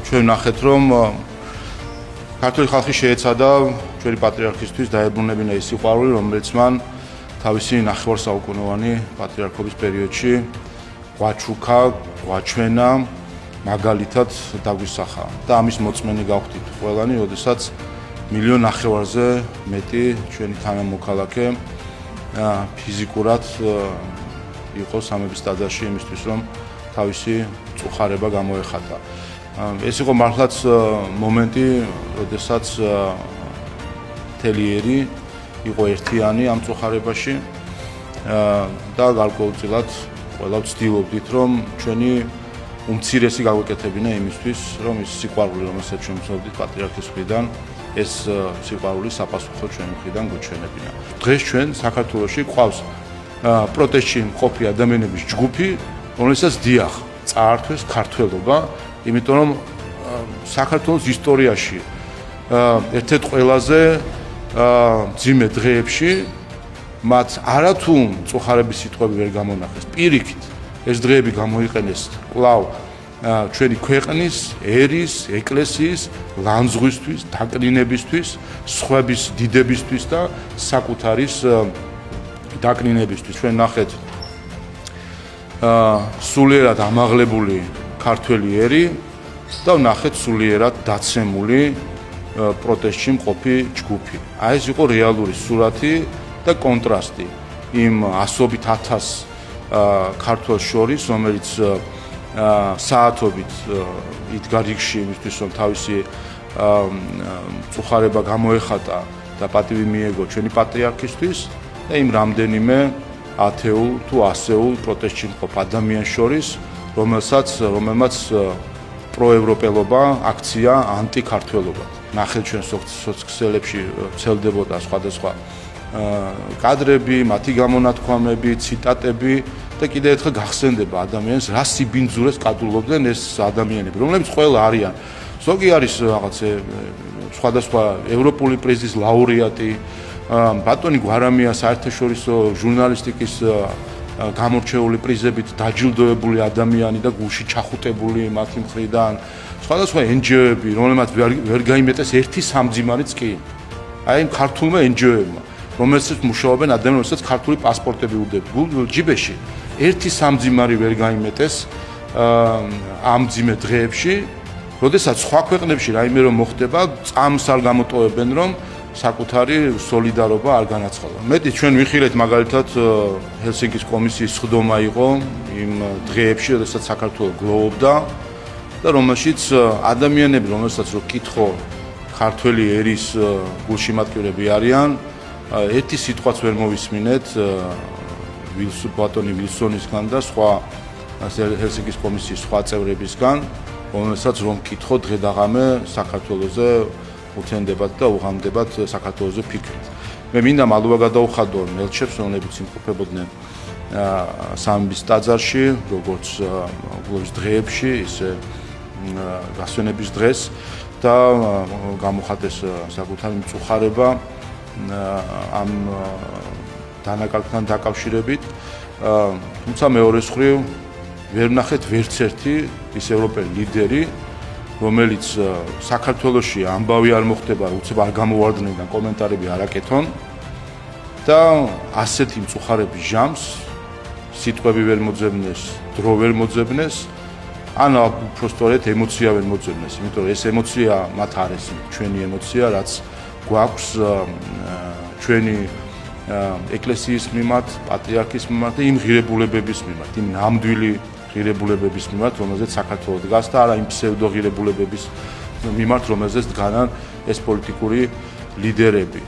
ჩვენ ნახეთ რომ ქართული ხალხი შეეცადა ჩვენი პატრიარქისთვის დაებრუნებინა ის სიყვარული, რომელიც მან თავისი ნახევარსაუკუნოვანი პატრიარქობის პერიოდში გვაჩუქა, გვაჩვენა, მაგალითად დაგვისახა და ამის მოწმენი გავხდით ყველანი, როდესაც 1,5 მილიონზე მეტი ჩვენი თანამოქალაქე ფიზიკურად იყო სამების ტაძარში იმისთვის, რომ თავისი წუხარება გამოეხატა. ეს იყო მართლაც მომენტი, როდესაც თელიერი იყო ერთიანი ამ წუხარებაში და გარკვეულწილად ყველა ვცდილობდით, რომ ჩვენი უმცირესი გაგვეკეთებინა იმისთვის, რომ ის სიყვარული, რომელსაც ჩვენ ვცნობდით პატრიარქის მხრიდან, ეს სიყვარული საპასუხო ჩვენი მხრიდან გვეჩვენებინა. დღეს ჩვენ საქართველოში გვყავს პროტესტში მყოფი ადამიანების ჯგუფი, რომელსაც დიახ, წაართვეს ქართველობა, იმიტომ რომ საქართველოს ისტორიაში ერთ-ერთ ყველაზე მძიმე დღეებში მათ არათუ წუხარების სიტყვები ვერ გამონახეს. პირიქით, ეს დღეები გამოიყენეს კვლავ ჩვენი ქვეყნის, ერის, ეკლესიის, ლანძღვისთვის, დაკნინებისთვის, სხვების დიდებისთვის და საკუთარის დაკნინებისთვის. ჩვენ ნახეთ სულიერად ამაღლებული ქართველი ერი და ნახეთ სულიერად დაცემული პროტესტში მყოფი ჯგუფი. ეს იყო რეალური სურათი და კონტრასტი იმ ასობით 1000 ქართველს შორის, რომელიც საათობით იდგა რიგში იმისთვის, რომ თავისი წუხარება გამოეხატა და პატივი მიეგო ჩვენი პატრიარქისთვის და იმ რამდენიმე ათეულ თუ ასეულ პროტესტში მყოფ ადამიანს შორის, რომელმაც პროევროპელობა აქცია ანტიქართველობად. ნახეთ ჩვენ სოციალებში ვრცელდებოდა სხვადასხვა კადრები, მათი გამონათქვამები, ციტატები და კიდევ ერთხელ გახსენდება ადამიანს, რა სიბინძურეს კადრულობდნენ ეს ადამიანები, რომლებიც ყველა არიან. ზოგი არის რაღაც სხვადასხვა ევროპული პრიზის ლაურეატი, ბატონი გვარამია საერთაშორისო ჟურნალისტიკის გამორჩეული პრიზებით დაჯილდოებული ადამიანი და გულში ჩახუტებული მათი მხრიდან, სხვადასხვა NGO-ები, რომლებმაც ვერ გაიმეტეს ერთი სამძიმარიც კი. აი იმ ქართულმა NGO-ებმა, რომელსაც მუშაობენ ადამიანები, რომელსაც ქართული პასპორტები უდებენ ჯიბეში, ერთი სამძიმარი ვერ გაიმეტეს ამ მძიმე დღეებში, როდესაც სხვა ქვეყნებში რაიმე რომ მოხდება, წამს არ გამოტოვებენ, რომ საკუთარი სოლიდარობა არ განაცხადა. მეტი ჩვენ ვიხილეთ მაგალითად ჰელსინკის კომისიის სხდომა იყო იმ დღეებში, როდესაც საქართველო გლოვობდა და რომელშიც ადამიანები, რომელსაც რო კითხო ქართველი ერის გულშემატკივრები არიან, ერთი სიტყვაც ვერ მოვისმინეთ ბატონი ვილსონისგან და სხვა ჰელსინკის კომისიის სხვა წევრებისგან, რომელსაც რომ კითხო დღე და ღამე საქართველოზე უთენდებათ და უღამდებათ საქართველოზე ფიქრით. მე მინდა მადლობა გადაუხადო მელჩებს, რომლებიც იმყოფებოდნენ სამების ტაძარში, როგორც გლოვის დღეებში, ისე გასვენების დღეს და გამოხატეს საკუთარი მწუხარება ამ დანაკარგთან დაკავშირებით. თუმცა მეორე მხრივ ვერ ვნახეთ ვერც ერთი ის ევროპელი ლიდერი, რომელიც საქართველოში ამბავი არ მოხდება, უცებ არ გამოვარდნენ და კომენტარები არ აკეთონ და ასეთი მწუხარების ჟამს სიტყვები ვერ მოძებნეს, დრო ვერ მოძებნეს, ან უფრო სწორედ ემოცია ვერ მოძებნეს, იმიტომ რომ ეს ემოცია მათ არის ჩვენი ემოცია, რაც გვაქვს ჩვენი ეკლესიის მიმართ, პატრიარქის მიმართ და იმ ღირებულებების მიმართ, იმ ნამდვილი ღირებულებების მიმართ, რომელზეც საქართველო დგას და არა იმ ფსევდო ღირებულებების მიმართ, რომელზეც დგანან ეს პოლიტიკური ლიდერები.